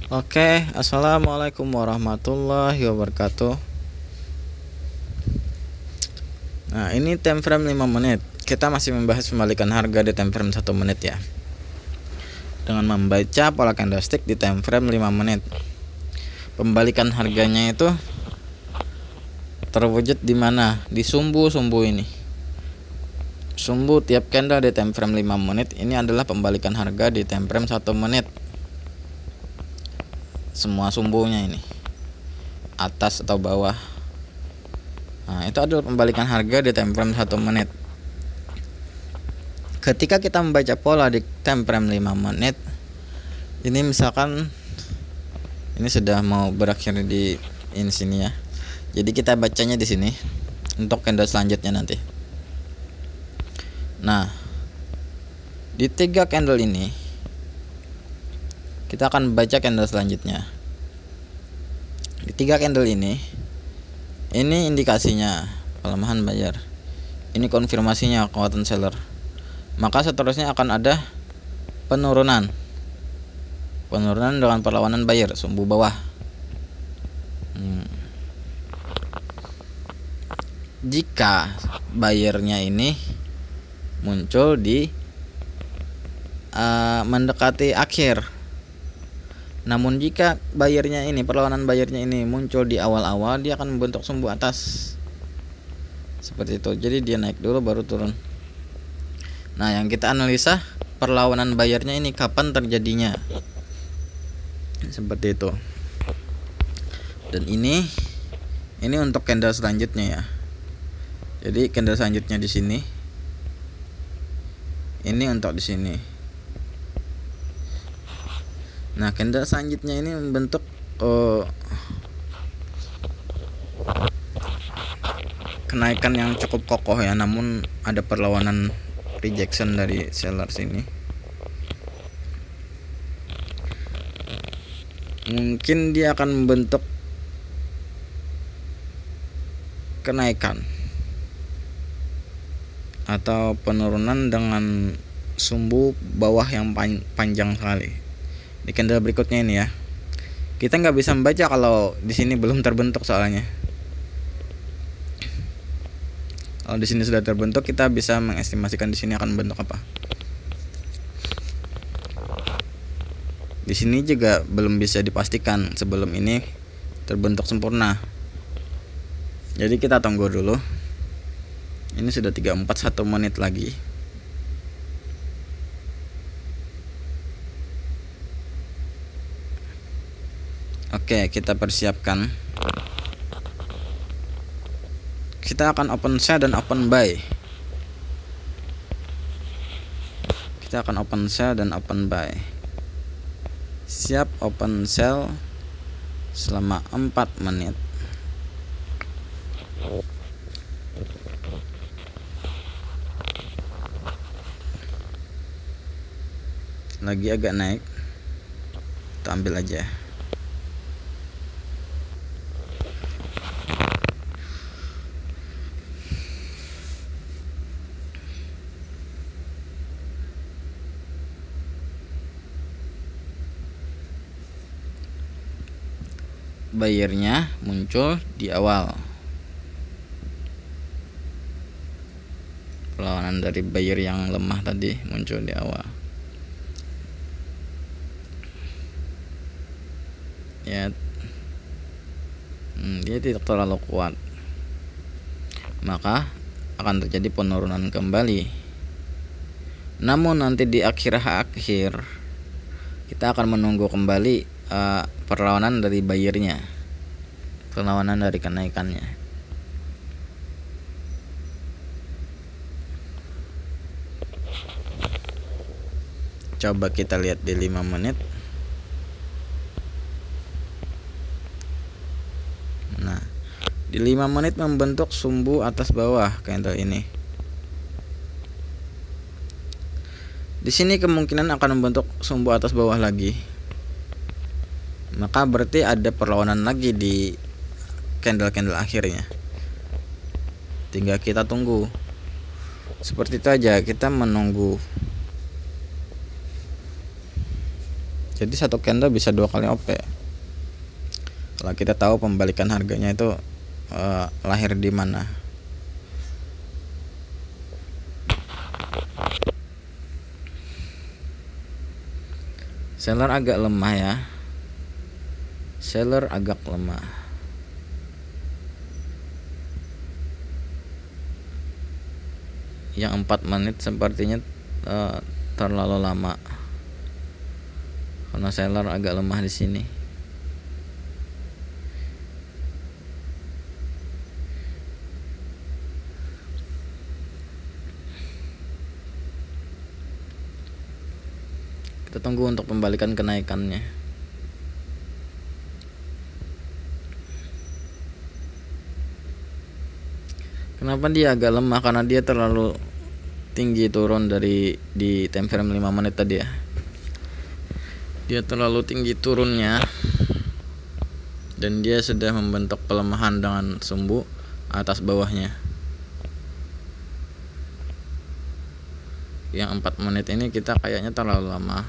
Oke, assalamualaikum warahmatullahi wabarakatuh. Nah, ini time frame 5 menit. Kita masih membahas pembalikan harga di time frame 1 menit ya. Dengan membaca pola candlestick di time frame 5 menit. Pembalikan harganya itu terwujud di mana? Di sumbu-sumbu ini. Sumbu tiap candle di time frame 5 menit ini adalah pembalikan harga di time frame 1 menit. Semua sumbunya ini, atas atau bawah. Nah, itu adalah pembalikan harga di time frame 1 menit. Ketika kita membaca pola di time frame 5 menit, ini misalkan ini sudah mau berakhir di sini ya. Jadi kita bacanya di sini untuk candle selanjutnya nanti. Nah, di 3 candle ini kita akan baca candle selanjutnya. Di 3 candle ini indikasinya pelemahan buyer. Ini konfirmasinya kekuatan seller. Maka seterusnya akan ada penurunan. Penurunan dengan perlawanan buyer, sumbu bawah. Jika buyernya ini muncul di mendekati akhir. Namun jika buyernya ini, perlawanan buyernya ini muncul di awal-awal, dia akan membentuk sumbu atas. Seperti itu. Jadi dia naik dulu baru turun. Nah, yang kita analisa perlawanan buyernya ini kapan terjadinya. Seperti itu. Dan ini untuk candle selanjutnya ya. Jadi candle selanjutnya di sini. Ini untuk di sini. Nah, candle selanjutnya ini membentuk kenaikan yang cukup kokoh ya, namun ada perlawanan rejection dari seller sini. Mungkin dia akan membentuk kenaikan atau penurunan dengan sumbu bawah yang panjang sekali. Di candle berikutnya ini ya, kita nggak bisa membaca kalau di sini belum terbentuk soalnya. Kalau di sini sudah terbentuk, kita bisa mengestimasikan di sini akan membentuk apa. Di sini juga belum bisa dipastikan sebelum ini terbentuk sempurna. Jadi kita tunggu dulu. Ini sudah 3-4 1 menit lagi. Oke, kita persiapkan. Kita akan open sell dan open buy. Kita akan open sell dan open buy. Siap open sell selama 4 menit. Lagi agak naik, kita ambil aja. Buyernya muncul di awal. Perlawanan dari buyer yang lemah tadi muncul di awal. Ya, dia tidak terlalu kuat, maka akan terjadi penurunan kembali. Namun nanti di akhir kita akan menunggu kembali perlawanan dari buyernya, perlawanan dari kenaikannya. Coba kita lihat di 5 menit. Nah, di 5 menit membentuk sumbu atas bawah candle ini. Di sini kemungkinan akan membentuk sumbu atas bawah lagi. Maka berarti ada perlawanan lagi di candle-candle akhirnya. Tinggal kita tunggu. Seperti itu aja, kita menunggu. Jadi satu candle bisa 2 kali OP. Kalau kita tahu pembalikan harganya itu lahir di mana. Seller agak lemah ya. Seller agak lemah. Yang 4 menit sepertinya terlalu lama. Karena seller agak lemah di sini. Kita tunggu untuk pembalikan kenaikannya. Kenapa dia agak lemah? Karena dia terlalu tinggi turun dari di time frame 5 menit tadi ya. Dia terlalu tinggi turunnya, dan dia sudah membentuk pelemahan dengan sumbu atas bawahnya. Yang 4 menit ini kita kayaknya terlalu lama.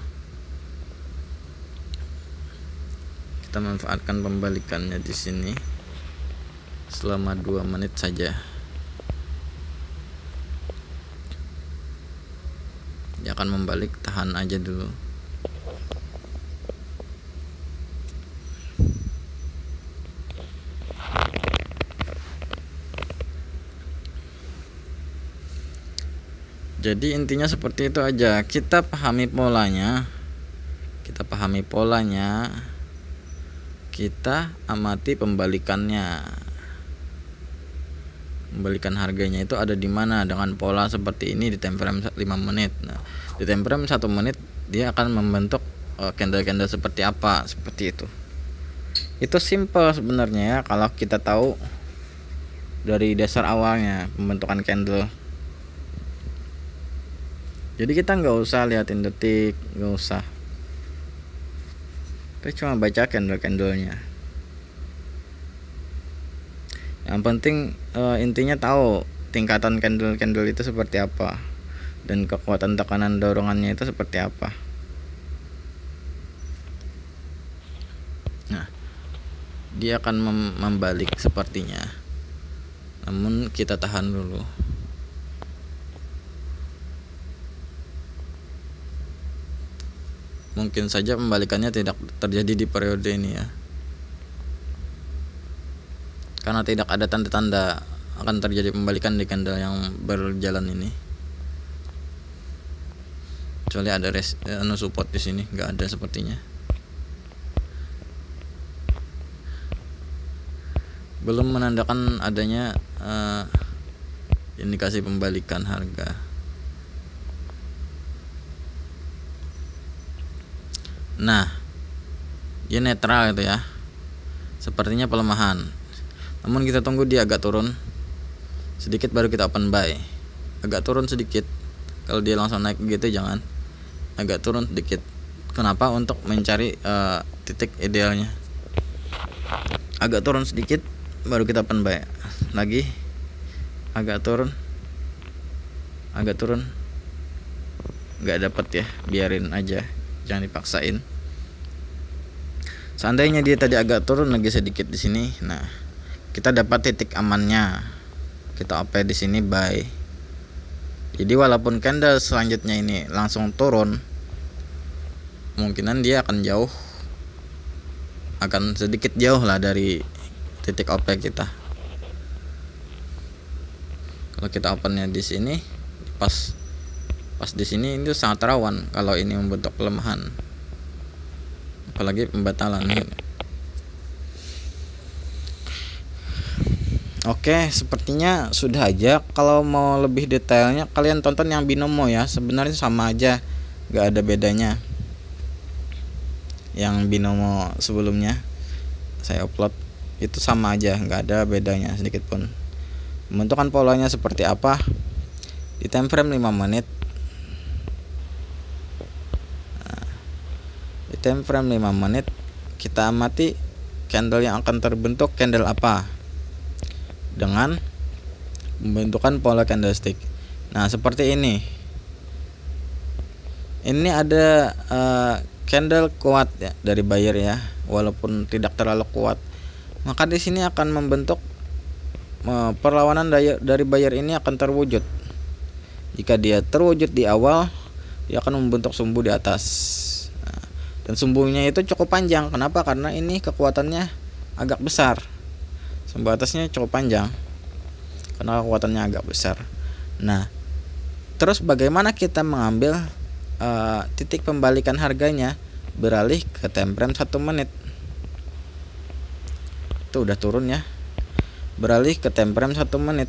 Kita manfaatkan pembalikannya di sini selama 2 menit saja. Dia akan membalik, tahan aja dulu. Jadi intinya seperti itu aja. Kita pahami polanya. Kita amati pembalikannya. Pembalikan harganya itu ada di mana dengan pola seperti ini di time frame 5 menit. Nah, di time frame 1 menit dia akan membentuk candle-candle seperti apa, seperti itu. Itu simple sebenarnya ya, kalau kita tahu dari dasar awalnya pembentukan candle. Jadi kita nggak usah liatin detik, nggak usah. Kita cuma baca candle-candlenya. Yang penting intinya tahu tingkatan candle-candle itu seperti apa, dan kekuatan tekanan dorongannya itu seperti apa. Nah, dia akan membalik sepertinya. Namun kita tahan dulu. Mungkin saja pembalikannya tidak terjadi di periode ini ya, karena tidak ada tanda-tanda akan terjadi pembalikan di candle yang berjalan ini. Kecuali ada support di sini, nggak ada sepertinya. Belum menandakan adanya indikasi pembalikan harga. Nah, dia netral gitu ya. Sepertinya pelemahan. Namun kita tunggu dia agak turun sedikit baru kita open buy. Agak turun sedikit. Kalau dia langsung naik gitu jangan. Agak turun sedikit. Kenapa? Untuk mencari titik idealnya. Agak turun sedikit baru kita open buy. Lagi agak turun. Nggak dapet ya, biarin aja. Jangan dipaksain. Seandainya dia tadi agak turun lagi sedikit di sini, nah kita dapat titik amannya. Kita OP di sini buy. Jadi walaupun candle selanjutnya ini langsung turun, kemungkinan dia akan sedikit jauh lah dari titik OP kita. Kalau kita opennya di sini, pas di sini itu sangat rawan kalau ini membentuk pelemahan, apalagi pembatalan. Oke, sepertinya sudah aja. Kalau mau lebih detailnya kalian tonton yang binomo ya. Sebenarnya sama aja, nggak ada bedanya. Yang binomo sebelumnya saya upload itu sama aja, nggak ada bedanya sedikit pun. Pembentukan polanya seperti apa di time frame 5 menit. Time frame 5 menit kita amati candle yang akan terbentuk candle apa dengan pembentukan pola candlestick. Nah, seperti ini ada candle kuat ya dari buyer ya, walaupun tidak terlalu kuat, maka di sini akan membentuk perlawanan dari buyer ini akan terwujud. Jika dia terwujud di awal, dia akan membentuk sumbu di atas. Nah, dan sumbunya itu cukup panjang. Kenapa? Karena ini kekuatannya agak besar. Sumbu atasnya cukup panjang karena kekuatannya agak besar. Nah, terus bagaimana kita mengambil titik pembalikan harganya? Beralih ke time frame 1 menit. Itu udah turun ya. Beralih ke time frame 1 menit.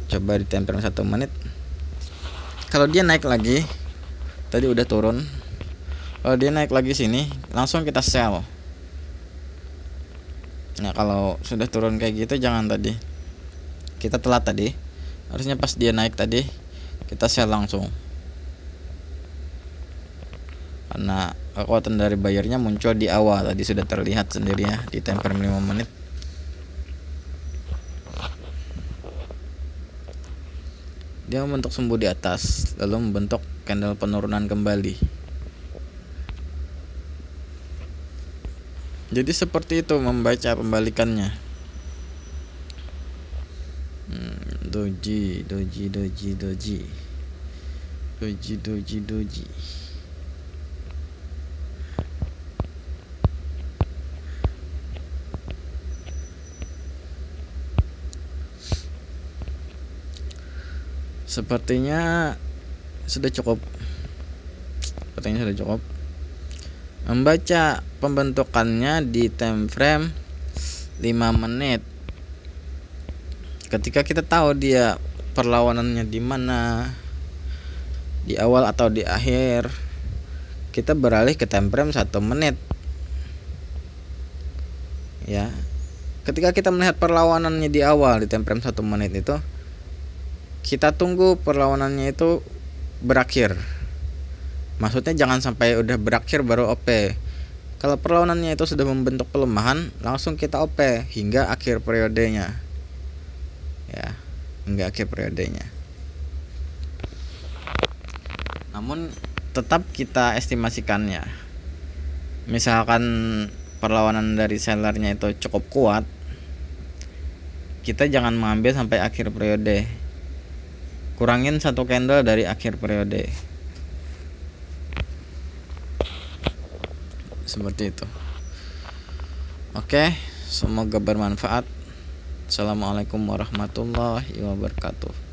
Coba di time frame 1 menit. Kalau dia naik lagi, tadi udah turun. Kalau dia naik lagi sini, langsung kita sell. Nah, kalau sudah turun kayak gitu jangan tadi. Kita telat tadi. Harusnya pas dia naik tadi kita sell langsung. Karena kekuatan dari bayarnya muncul di awal, tadi sudah terlihat sendiri ya di time frame 5 menit. Dia membentuk sumbu di atas, lalu membentuk candle penurunan kembali. Jadi seperti itu membaca pembalikannya. Doji. Sepertinya sudah cukup. Membaca pembentukannya di time frame 5 menit. Ketika kita tahu dia perlawanannya di mana, di awal atau di akhir, kita beralih ke time frame 1 menit. Ya. Ketika kita melihat perlawanannya di awal di time frame 1 menit itu, kita tunggu perlawanannya itu berakhir. Maksudnya jangan sampai udah berakhir baru OP. Kalau perlawanannya itu sudah membentuk pelemahan, langsung kita OP hingga akhir periodenya. Ya, hingga akhir periodenya. Namun tetap kita estimasikannya. Misalkan perlawanan dari sellernya itu cukup kuat, kita jangan mengambil sampai akhir periode. Kurangin 1 candle dari akhir periode. Seperti itu. Oke, semoga bermanfaat. Assalamualaikum warahmatullahi wabarakatuh.